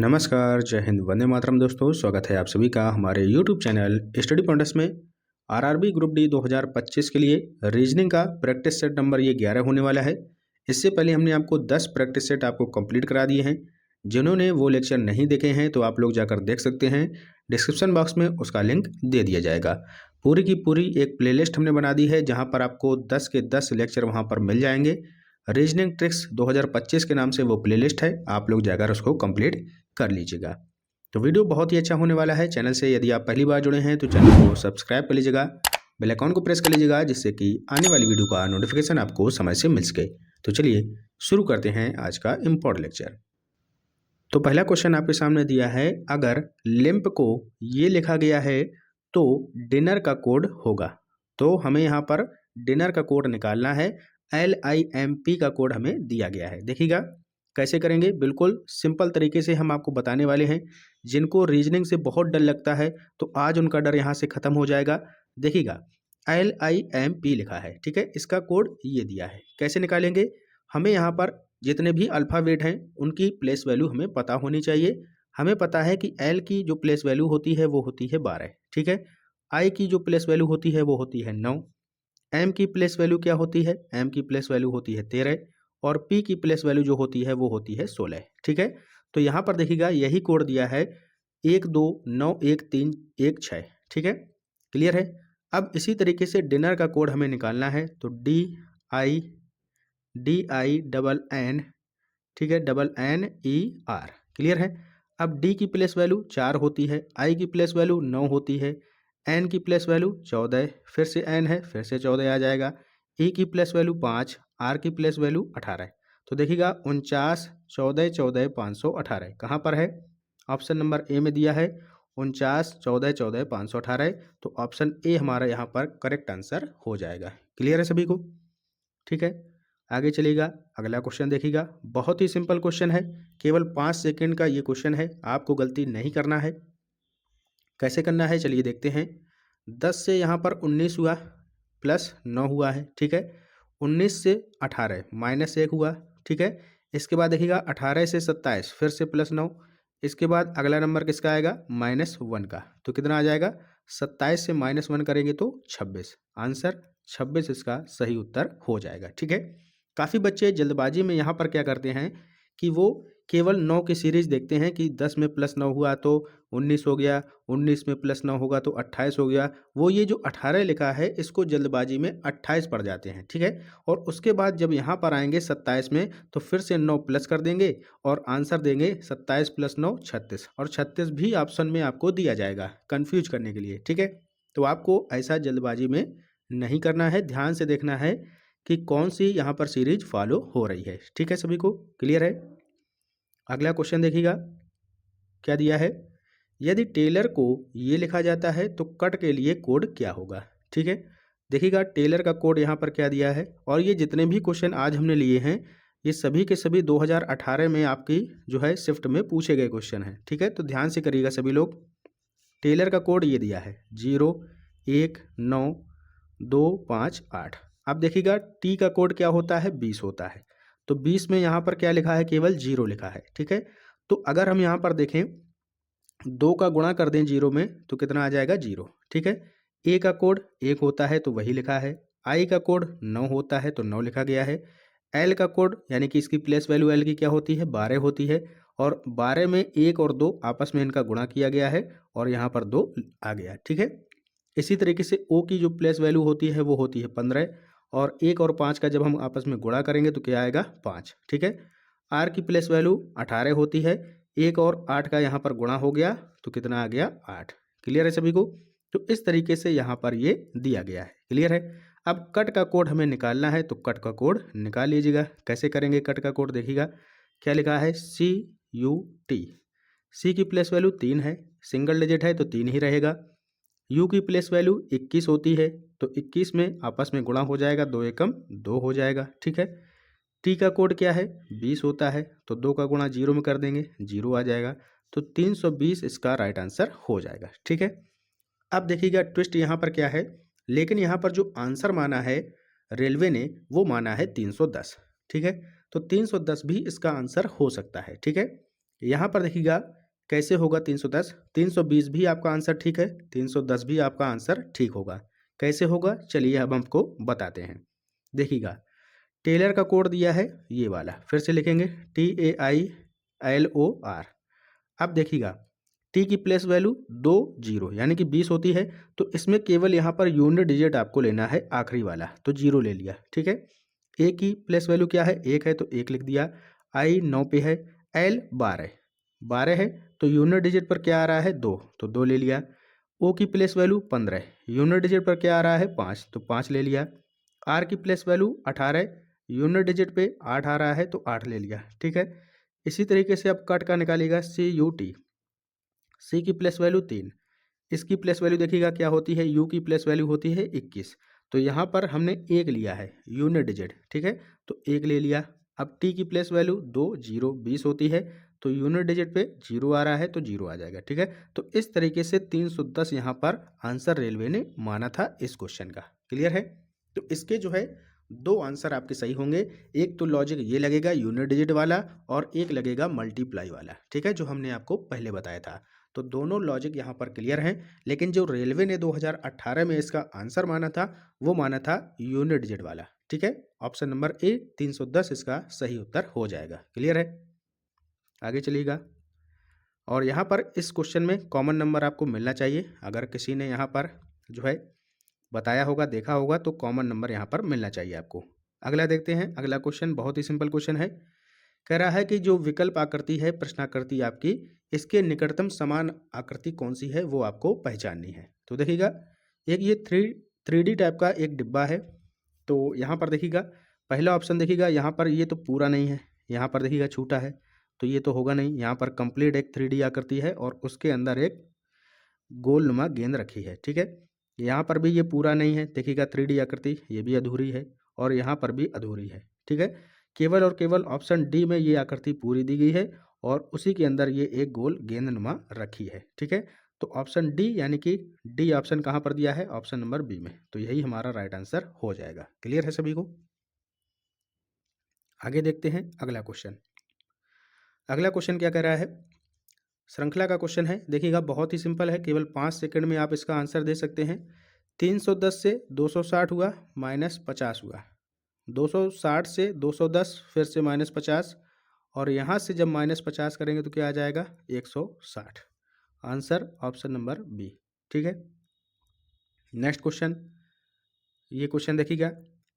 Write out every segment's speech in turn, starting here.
नमस्कार, जय हिंद, वंदे मातरम दोस्तों। स्वागत है आप सभी का हमारे यूट्यूब चैनल स्टडी पॉइंट्स में। आरआरबी ग्रुप डी 2025 के लिए रीजनिंग का प्रैक्टिस सेट नंबर ये 11 होने वाला है। इससे पहले हमने आपको 10 प्रैक्टिस सेट आपको कंप्लीट करा दिए हैं। जिन्होंने वो लेक्चर नहीं देखे हैं तो आप लोग जाकर देख सकते हैं, डिस्क्रिप्शन बॉक्स में उसका लिंक दे दिया जाएगा। पूरी की पूरी एक प्लेलिस्ट हमने बना दी है जहाँ पर आपको 10 के 10 लेक्चर वहाँ पर मिल जाएंगे। रीजनिंग ट्रिक्स 2025 के नाम से वो प्लेलिस्ट है, आप लोग जाकर उसको कंप्लीट कर लीजिएगा। तो वीडियो बहुत ही अच्छा होने वाला है। चैनल से यदि आप पहली बार जुड़े हैं तो चैनल को सब्सक्राइब कर लीजिएगा, बेल आइकॉन को प्रेस कर लीजिएगा, जिससे कि आने वाली वीडियो का नोटिफिकेशन आपको समय से मिल सके। तो चलिए शुरू करते हैं आज का इम्पोर्टेंट लेक्चर। तो पहला क्वेश्चन आपके सामने दिया है, अगर लिम्प को ये लिखा गया है तो डिनर का कोड होगा। तो हमें यहाँ पर डिनर का कोड निकालना है। LIMP का कोड हमें दिया गया है। देखिएगा कैसे करेंगे, बिल्कुल सिंपल तरीके से हम आपको बताने वाले हैं। जिनको रीजनिंग से बहुत डर लगता है तो आज उनका डर यहाँ से ख़त्म हो जाएगा। देखिएगा LIMP लिखा है, ठीक है, इसका कोड ये दिया है। कैसे निकालेंगे, हमें यहाँ पर जितने भी अल्फ़ाबेट हैं उनकी प्लेस वैल्यू हमें पता होनी चाहिए। हमें पता है कि L की जो प्लेस वैल्यू होती है वो होती है 12, ठीक है। I की जो प्लेस वैल्यू होती है वो होती है 9। M की प्लेस वैल्यू क्या होती है, M की प्लेस वैल्यू होती है 13। और P की प्लेस वैल्यू जो होती है वो होती है 16, ठीक है। तो यहाँ पर देखिएगा यही कोड दिया है 1 2 9 1 3 1 6, ठीक है, क्लियर है। अब इसी तरीके से डिनर का कोड हमें निकालना है। तो DINNER, ठीक है, NNER, क्लियर है। अब D की प्लेस वैल्यू 4 होती है, I की प्लेस वैल्यू 9 होती है, N की प्लेस वैल्यू 14, फिर से N है, फिर से 14 आ जाएगा। E की प्लेस वैल्यू 5, R की प्लेस वैल्यू 18। तो देखिएगा 49 14 14 518 कहाँ पर है, ऑप्शन नंबर ए में दिया है 49 14 14 518। तो ऑप्शन ए हमारा यहाँ पर करेक्ट आंसर हो जाएगा। क्लियर है सभी को, ठीक है। आगे चलिएगा, अगला क्वेश्चन देखिएगा। बहुत ही सिंपल क्वेश्चन है, केवल 5 सेकंड का ये क्वेश्चन है, आपको गलती नहीं करना है। कैसे करना है चलिए देखते हैं। 10 से यहाँ पर 19 हुआ, प्लस 9 हुआ है, ठीक है। 19 से 18 माइनस 1 हुआ, ठीक है। इसके बाद देखिएगा 18 से 27 फिर से प्लस 9। इसके बाद अगला नंबर किसका आएगा, -1 का। तो कितना आ जाएगा, 27 से -1 करेंगे तो 26। आंसर 26 इसका सही उत्तर हो जाएगा, ठीक है। काफ़ी बच्चे जल्दबाजी में यहाँ पर क्या करते हैं कि वो केवल 9 की सीरीज देखते हैं कि 10 में प्लस 9 हुआ तो 19 हो गया, 19 में प्लस 9 होगा तो 28 हो गया। वो ये जो 18 लिखा है इसको जल्दबाजी में 28 पढ़ जाते हैं, ठीक है। और उसके बाद जब यहाँ पर आएंगे 27 में तो फिर से 9 प्लस कर देंगे और आंसर देंगे 27 + 9 36। और 36 भी ऑप्शन में आपको दिया जाएगा कन्फ्यूज करने के लिए, ठीक है। तो आपको ऐसा जल्दबाजी में नहीं करना है, ध्यान से देखना है कि कौन सी यहाँ पर सीरीज फॉलो हो रही है, ठीक है। सभी को क्लियर है। अगला क्वेश्चन देखिएगा क्या दिया है, यदि टेलर को ये लिखा जाता है तो कट के लिए कोड क्या होगा, ठीक है। देखिएगा टेलर का कोड यहाँ पर क्या दिया है, और ये जितने भी क्वेश्चन आज हमने लिए हैं ये सभी के सभी 2018 में आपकी जो है शिफ्ट में पूछे गए क्वेश्चन हैं, ठीक है। तो ध्यान से करिएगा सभी लोग। टेलर का कोड ये दिया है 0 1 9 2 5 8। अब देखिएगा टी का कोड क्या होता है, 20 होता है। तो 20 में यहाँ पर क्या लिखा है, केवल 0 लिखा है, ठीक है। तो अगर हम यहाँ पर देखें 2 का गुणा कर दें 0 में तो कितना आ जाएगा, 0, ठीक है। ए का कोड 1 होता है तो वही लिखा है। आई का कोड 9 होता है तो 9 लिखा गया है। एल का कोड यानी कि इसकी प्लेस वैल्यू एल की क्या होती है, 12 होती है। और 12 में 1 और 2 आपस में इनका गुणा किया गया है और यहाँ पर 2 आ गया, ठीक है। इसी तरीके से ओ की जो प्लेस वैल्यू होती है वो होती है 15। और 1 और 5 का जब हम आपस में गुणा करेंगे तो क्या आएगा, 5, ठीक है। आर की प्लेस वैल्यू 18 होती है, 1 और 8 का यहाँ पर गुणा हो गया तो कितना आ गया, 8। क्लियर है सभी को। तो इस तरीके से यहाँ पर ये दिया गया है, क्लियर है। अब कट का कोड हमें निकालना है तो कट का कोड निकाल लीजिएगा। कैसे करेंगे कट का कोड, देखिएगा क्या लिखा है, CUT। सी की प्लेस वैल्यू 3 है, सिंगल डिजिट है तो 3 ही रहेगा। यू की प्लेस वैल्यू 21 होती है तो 21 में आपस में गुणा हो जाएगा, 2 एकम 2 हो जाएगा, ठीक है। टी का कोड क्या है, 20 होता है तो 2 का गुणा 0 में कर देंगे, 0 आ जाएगा। तो 320 इसका राइट आंसर हो जाएगा, ठीक है। अब देखिएगा ट्विस्ट यहाँ पर क्या है, लेकिन यहाँ पर जो आंसर माना है रेलवे ने वो माना है 310, ठीक है। तो 310 भी इसका आंसर हो सकता है, ठीक है। यहाँ पर देखिएगा कैसे होगा 310, 320 भी आपका आंसर ठीक है, 310 भी आपका आंसर ठीक होगा। कैसे होगा चलिए अब हमको बताते हैं। देखिएगा टेलर का कोड दिया है ये वाला, फिर से लिखेंगे TAILOR। अब देखिएगा टी की प्लेस वैल्यू 2 जीरो यानी कि 20 होती है, तो इसमें केवल यहाँ पर यूनिट डिजिट आपको लेना है आखिरी वाला, तो जीरो ले लिया, ठीक है। ए की प्लेस वैल्यू क्या है, 1 है तो 1 लिख दिया, आई 9 पे है, एल 12 है तो यूनिट डिजिट पर क्या आ रहा है 2, तो 2 ले लिया। ओ की प्लेस वैल्यू 15, यूनिट डिजिट पर क्या आ रहा है 5, तो 5 ले लिया। आर की प्लेस वैल्यू 18, यूनिट डिजिट पे 8 आ रहा है तो 8 ले लिया, ठीक है। इसी तरीके से अब कट का निकालिएगा CUT, सी की प्लेस वैल्यू 3, इसकी प्लेस वैल्यू देखिएगा क्या होती है, यू की प्लेस वैल्यू होती है 21, तो यहाँ पर हमने 1 लिया है यूनिट डिजिट, ठीक है, तो 1 ले लिया। अब टी की प्लेस वैल्यू 2 जीरो 20 होती है, तो यूनिट डिजिट पे जीरो आ रहा है तो जीरो आ जाएगा, ठीक है। तो इस तरीके से 310 यहाँ पर आंसर रेलवे ने माना था इस क्वेश्चन का। क्लियर है? तो इसके जो है 2 आंसर आपके सही होंगे, एक तो लॉजिक ये लगेगा यूनिट डिजिट वाला और एक लगेगा मल्टीप्लाई वाला, ठीक है, जो हमने आपको पहले बताया था। तो दोनों लॉजिक यहाँ पर क्लियर हैं, लेकिन जो रेलवे ने 2018 में इसका आंसर माना था वो माना था यूनिट डिजिट वाला, ठीक है। ऑप्शन नंबर ए 310 इसका सही उत्तर हो जाएगा। क्लियर है? आगे चलिएगा। और यहाँ पर इस क्वेश्चन में कॉमन नंबर आपको मिलना चाहिए, अगर किसी ने यहाँ पर जो है बताया होगा देखा होगा तो कॉमन नंबर यहाँ पर मिलना चाहिए आपको। अगला देखते हैं, अगला क्वेश्चन बहुत ही सिंपल क्वेश्चन है। कह रहा है कि जो विकल्प आकृति है प्रश्नाकृति आपकी, इसके निकटतम समान आकृति कौन सी है वो आपको पहचाननी है। तो देखिएगा एक ये 3D टाइप का एक डिब्बा है, तो यहाँ पर देखिएगा पहला ऑप्शन देखिएगा, यहाँ पर ये तो पूरा नहीं है, यहाँ पर देखिएगा छूटा है तो ये तो होगा नहीं। यहाँ पर कंप्लीट एक 3D आकृति है और उसके अंदर एक गोलनुमा गेंद रखी है, ठीक है। यहाँ पर भी ये पूरा नहीं है, देखिएगा 3D आकृति ये भी अधूरी है और यहाँ पर भी अधूरी है, ठीक है। केवल और केवल ऑप्शन डी में ये आकृति पूरी दी गई है और उसी के अंदर ये एक गोल गेंदनुमा रखी है, ठीक है। तो ऑप्शन डी यानी कि डी ऑप्शन कहाँ पर दिया है, ऑप्शन नंबर बी में, तो यही हमारा राइट आंसर हो जाएगा। क्लियर है सभी को? आगे देखते हैं अगला क्वेश्चन। अगला क्वेश्चन क्या कह रहा है, श्रृंखला का क्वेश्चन है। देखिएगा बहुत ही सिंपल है, केवल 5 सेकंड में आप इसका आंसर दे सकते हैं। 310 से 260 हुआ -50 हुआ, 260 से 210 फिर से -50 और यहाँ से जब -50 करेंगे तो क्या आ जाएगा 160। आंसर ऑप्शन नंबर बी, ठीक है। नेक्स्ट क्वेश्चन, ये क्वेश्चन देखिएगा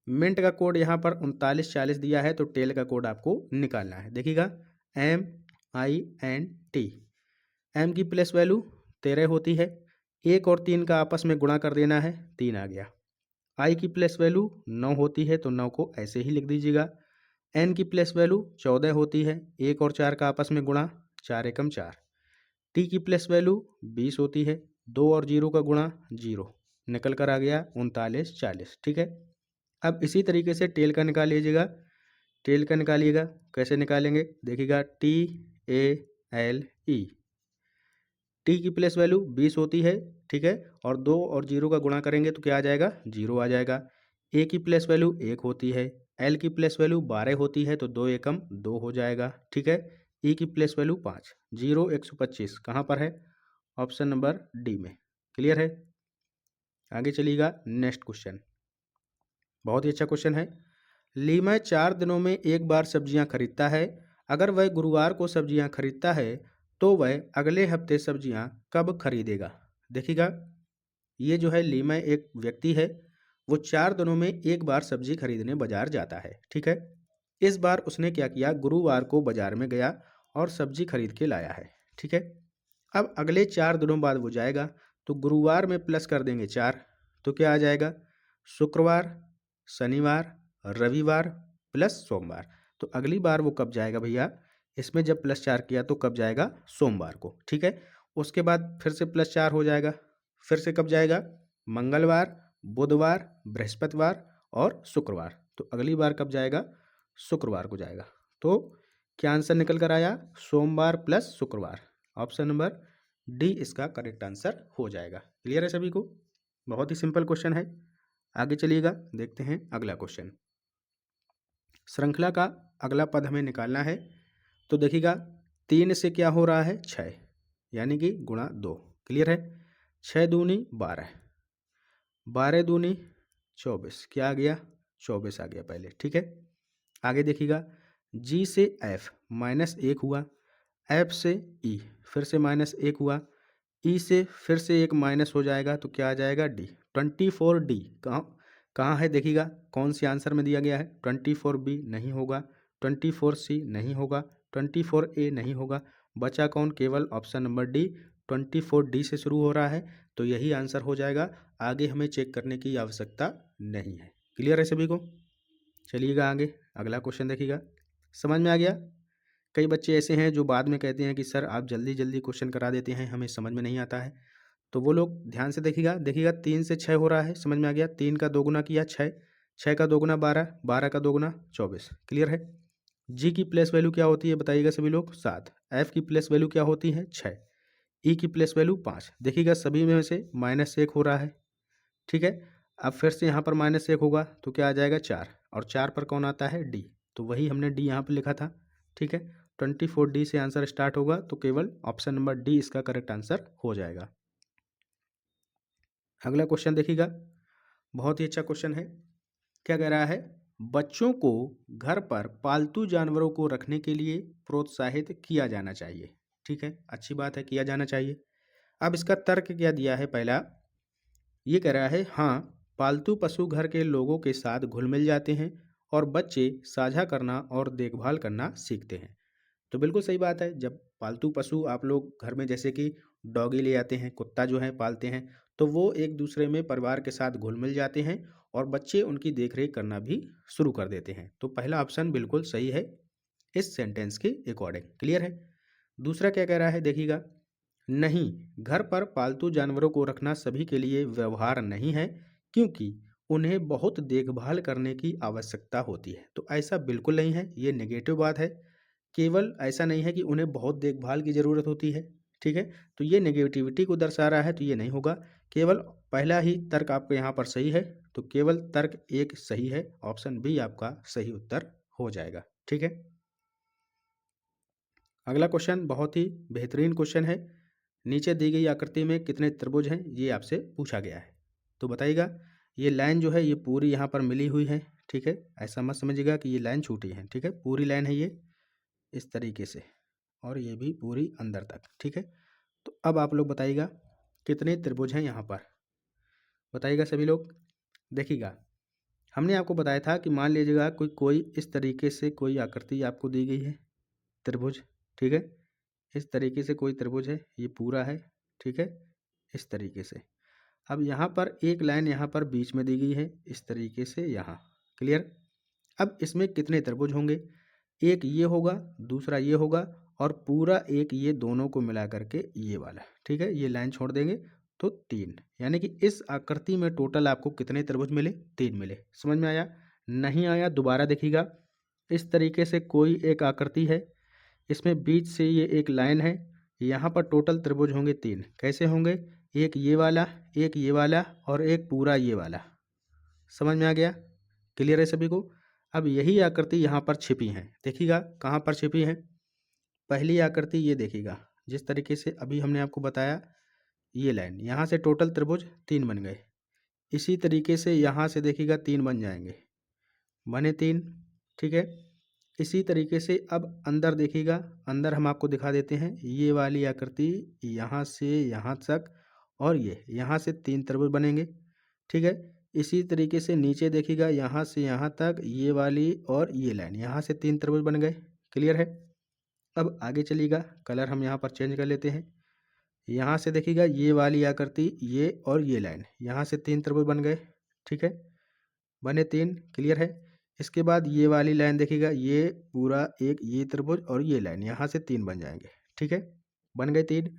मिंट का कोड यहाँ पर 3940 दिया है, तो टेल का कोड आपको निकालना है। देखिएगा MINT, एम की प्लेस वैल्यू 13 होती है, 1 और 3 का आपस में गुणा कर देना है, 3 आ गया। आई की प्लेस वैल्यू 9 होती है तो 9 को ऐसे ही लिख दीजिएगा। एन की प्लेस वैल्यू 14 होती है, 1 और 4 का आपस में गुणा, 4 एकम 4। टी की प्लेस वैल्यू 20 होती है, 2 और 0 का गुणा 0, निकल कर आ गया 3940, ठीक है। अब इसी तरीके से टेल का निकाल लीजिएगा। टेल का निकालिएगा, कैसे निकालेंगे, देखिएगा TALE, टी की प्लेस वैल्यू 20 होती है, ठीक है, और 2 और 0 का गुणा करेंगे तो क्या आ जाएगा 0 आ जाएगा। ए की प्लेस वैल्यू 1 होती है, एल की प्लेस वैल्यू 12 होती है तो 2 एकम 2 हो जाएगा, ठीक है। ई की प्लेस वैल्यू 5, 0 125 कहाँ पर है, ऑप्शन नंबर डी में। क्लियर है? आगे चलिएगा नेक्स्ट क्वेश्चन, बहुत ही अच्छा क्वेश्चन है। लीमय 4 दिनों में एक बार सब्जियां खरीदता है, अगर वह गुरुवार को सब्जियां खरीदता है तो वह अगले हफ्ते सब्जियां कब खरीदेगा। देखिएगा ये जो है लीमय एक व्यक्ति है, वो 4 दिनों में एक बार सब्जी खरीदने बाजार जाता है, ठीक है। इस बार उसने क्या किया, गुरुवार को बाजार में गया और सब्जी खरीद के लाया है, ठीक है। अब अगले 4 दिनों बाद वो जाएगा तो गुरुवार में प्लस कर देंगे 4, तो क्या आ जाएगा शुक्रवार, शनिवार, रविवार प्लस सोमवार। तो अगली बार वो कब जाएगा भैया, इसमें जब +4 किया तो कब जाएगा, सोमवार को, ठीक है। उसके बाद फिर से +4 हो जाएगा, फिर से कब जाएगा, मंगलवार, बुधवार, बृहस्पतिवार और शुक्रवार। तो अगली बार कब जाएगा, शुक्रवार को जाएगा। तो क्या आंसर निकल कर आया, सोमवार प्लस शुक्रवार। ऑप्शन नंबर डी इसका करेक्ट आंसर हो जाएगा। क्लियर है सभी को? बहुत ही सिंपल क्वेश्चन है। आगे चलिएगा, देखते हैं अगला क्वेश्चन। श्रृंखला का अगला पद हमें निकालना है। तो देखिएगा 3 से क्या हो रहा है 6, यानी कि गुणा 2। क्लियर है। 6 दूनी 12, 12 दूनी 24, क्या आ गया 24 आ गया पहले। ठीक है, आगे देखिएगा, जी से एफ -1 हुआ, एफ से ई फिर से -1 हुआ, ई से फिर से एक माइनस हो जाएगा तो क्या आ जाएगा डी। 24D कहाँ है देखिएगा, कौन सी आंसर में दिया गया है। 24B नहीं होगा, 24C नहीं होगा, 24A नहीं होगा, बचा कौन, केवल ऑप्शन नंबर डी। 24D से शुरू हो रहा है तो यही आंसर हो जाएगा, आगे हमें चेक करने की आवश्यकता नहीं है। क्लियर है सभी को। चलिएगा आगे, अगला क्वेश्चन देखिएगा। समझ में आ गया। कई बच्चे ऐसे हैं जो बाद में कहते हैं कि सर आप जल्दी जल्दी क्वेश्चन करा देते हैं, हमें समझ में नहीं आता है। तो वो लोग ध्यान से देखिएगा। देखिएगा 3 से 6 हो रहा है, समझ में आ गया। 3 का 2 गुना किया 6, 6 का 2 गुना 12, 12 का 2 गुना 24। क्लियर है। जी की प्लेस वैल्यू क्या होती है बताइएगा सभी लोग, 7। एफ की प्लेस वैल्यू क्या होती है 6। ई की प्लेस वैल्यू 5। देखिएगा सभी में से -1 हो रहा है। ठीक है, अब फिर से यहाँ पर -1 होगा तो क्या आ जाएगा 4, और 4 पर कौन आता है डी, तो वही हमने डी यहाँ पर लिखा था। ठीक है, 24D से आंसर स्टार्ट होगा तो केवल ऑप्शन नंबर डी इसका करेक्ट आंसर हो जाएगा। अगला क्वेश्चन देखिएगा, बहुत ही अच्छा क्वेश्चन है। क्या कह रहा है, बच्चों को घर पर पालतू जानवरों को रखने के लिए प्रोत्साहित किया जाना चाहिए। ठीक है, अच्छी बात है, किया जाना चाहिए। अब इसका तर्क क्या दिया है, पहला ये कह रहा है, हाँ पालतू पशु घर के लोगों के साथ घुल मिल जाते हैं और बच्चे साझा करना और देखभाल करना सीखते हैं। तो बिल्कुल सही बात है। जब पालतू पशु आप लोग घर में जैसे कि डॉगी ले आते हैं, कुत्ता जो है पालते हैं, तो वो एक दूसरे में परिवार के साथ घुल मिल जाते हैं और बच्चे उनकी देखरेख करना भी शुरू कर देते हैं। तो पहला ऑप्शन बिल्कुल सही है इस सेंटेंस के अकॉर्डिंग। क्लियर है। दूसरा क्या कह रहा है देखिएगा, नहीं, घर पर पालतू जानवरों को रखना सभी के लिए व्यवहार नहीं है क्योंकि उन्हें बहुत देखभाल करने की आवश्यकता होती है। तो ऐसा बिल्कुल नहीं है, ये नेगेटिव बात है। केवल ऐसा नहीं है कि उन्हें बहुत देखभाल की ज़रूरत होती है। ठीक है, तो ये नेगेटिविटी को दर्शा रहा है, तो ये नहीं होगा। केवल पहला ही तर्क आपके यहाँ पर सही है, तो केवल तर्क एक सही है, ऑप्शन बी आपका सही उत्तर हो जाएगा। ठीक है, अगला क्वेश्चन बहुत ही बेहतरीन क्वेश्चन है। नीचे दी गई आकृति में कितने त्रिभुज हैं, ये आपसे पूछा गया है। तो बताइएगा, ये लाइन जो है ये पूरी यहाँ पर मिली हुई है। ठीक है, ऐसा मत समझिएगा कि ये लाइन छूटी है। ठीक है, पूरी लाइन है ये इस तरीके से, और ये भी पूरी अंदर तक। ठीक है, तो अब आप लोग बताइएगा कितने त्रिभुज हैं यहाँ पर, बताइएगा सभी लोग। देखिएगा, हमने आपको बताया था कि मान लीजिएगा कोई इस तरीके से कोई आकृति आपको दी गई है, त्रिभुज। ठीक है, इस तरीके से कोई त्रिभुज है, ये पूरा है। ठीक है, इस तरीके से। अब यहाँ पर एक लाइन यहाँ पर बीच में दी गई है इस तरीके से यहाँ। क्लियर। अब इसमें कितने त्रिभुज होंगे, एक ये होगा, दूसरा ये होगा, और पूरा एक ये दोनों को मिला करके ये वाला। ठीक है, ये लाइन छोड़ देंगे तो 3, यानी कि इस आकृति में टोटल आपको कितने त्रिभुज मिले, 3 मिले। समझ में आया, नहीं आया दोबारा देखिएगा। इस तरीके से कोई एक आकृति है, इसमें बीच से ये एक लाइन है, यहाँ पर टोटल त्रिभुज होंगे 3। कैसे होंगे, एक ये वाला, एक ये वाला, और एक पूरा ये वाला। समझ में आ गया, क्लियर है सभी को। अब यही आकृति यहाँ पर छिपी हैं, देखिएगा कहाँ पर छिपी हैं। पहली आकृति ये देखिएगा, जिस तरीके से अभी हमने आपको बताया, ये लाइन यहाँ से टोटल त्रिभुज 3 बन गए। इसी तरीके से यहाँ से देखिएगा 3 बन जाएंगे, बने 3। ठीक है, इसी तरीके से अब अंदर देखिएगा, अंदर हम आपको दिखा देते हैं, ये वाली आकृति यहाँ से यहाँ तक, और ये यहाँ से 3 त्रिभुज बनेंगे। ठीक है, इसी तरीके से नीचे देखिएगा, यहाँ से यहाँ तक ये वाली और ये लाइन, यहाँ से 3 त्रिभुज बन गए। क्लियर है। अब आगे चलिएगा, कलर हम यहाँ पर चेंज कर लेते हैं। यहाँ से देखिएगा ये वाली आकृति, ये और ये लाइन, यहाँ से 3 त्रिभुज बन गए। ठीक है, बने 3। क्लियर है। इसके बाद ये वाली लाइन देखिएगा, ये पूरा एक ये त्रिभुज और ये लाइन, यहाँ से 3 बन जाएंगे। ठीक है, बन गए 3।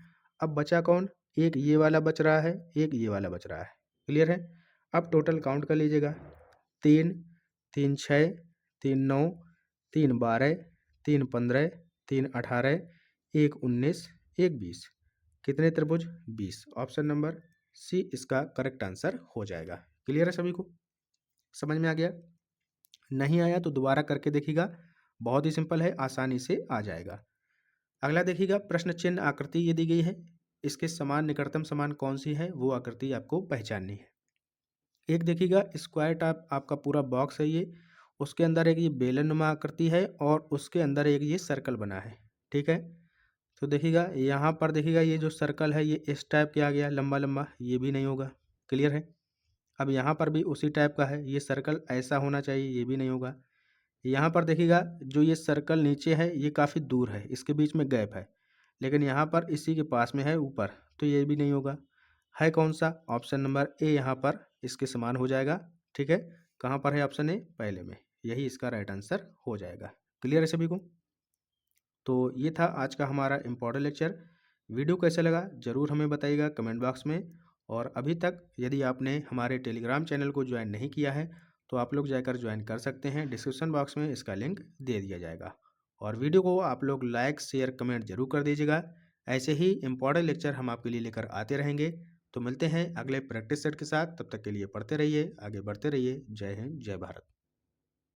अब बचा कौन, एक ये वाला बच रहा है, एक ये वाला बच रहा है। क्लियर है। अब टोटल काउंट कर लीजिएगा, 3, 3 6, 3 9, 3 12, 3 15, 3 18, 1 19, 1 20। कितने त्रिभुज, 20। ऑप्शन नंबर सी इसका करेक्ट आंसर हो जाएगा। क्लियर है सभी को, समझ में आ गया। नहीं आया तो दोबारा करके देखिएगा, बहुत ही सिंपल है, आसानी से आ जाएगा। अगला देखिएगा, प्रश्न चिन्ह आकृति ये दी गई है, इसके समान निकटतम समान कौन सी है वो आकृति आपको पहचाननी है। एक देखिएगा स्क्वायर टाइप आपका पूरा बॉक्स है ये, उसके अंदर एक ये बेलनुमा आकृति है और उसके अंदर एक ये सर्कल बना है, ठीक है। तो देखिएगा यहाँ पर देखिएगा ये जो सर्कल है ये इस टाइप के आ गया लंबा लंबा, ये भी नहीं होगा, क्लियर है। अब यहाँ पर भी उसी टाइप का है, ये सर्कल ऐसा होना चाहिए, ये भी नहीं होगा। यहाँ पर देखिएगा जो ये सर्कल नीचे है ये काफ़ी दूर है, इसके बीच में गैप है, लेकिन यहाँ पर इसी के पास में है ऊपर, तो ये भी नहीं होगा। है कौन सा? ऑप्शन नंबर ए यहाँ पर इसके समान हो जाएगा, ठीक है। कहाँ पर है ऑप्शन ए? पहले में, यही इसका राइट आंसर हो जाएगा। क्लियर है सभी को? तो ये था आज का हमारा इम्पोर्टेंट लेक्चर। वीडियो कैसा लगा ज़रूर हमें बताइएगा कमेंट बॉक्स में। और अभी तक यदि आपने हमारे टेलीग्राम चैनल को ज्वाइन नहीं किया है तो आप लोग जाकर ज्वाइन कर सकते हैं, डिस्क्रिप्शन बॉक्स में इसका लिंक दे दिया जाएगा। और वीडियो को आप लोग लाइक शेयर कमेंट जरूर कर दीजिएगा। ऐसे ही इम्पोर्टेंट लेक्चर हम आपके लिए लेकर आते रहेंगे। तो मिलते हैं अगले प्रैक्टिस सेट के साथ, तब तक के लिए पढ़ते रहिए, आगे बढ़ते रहिए। जय हिंद, जय भारत।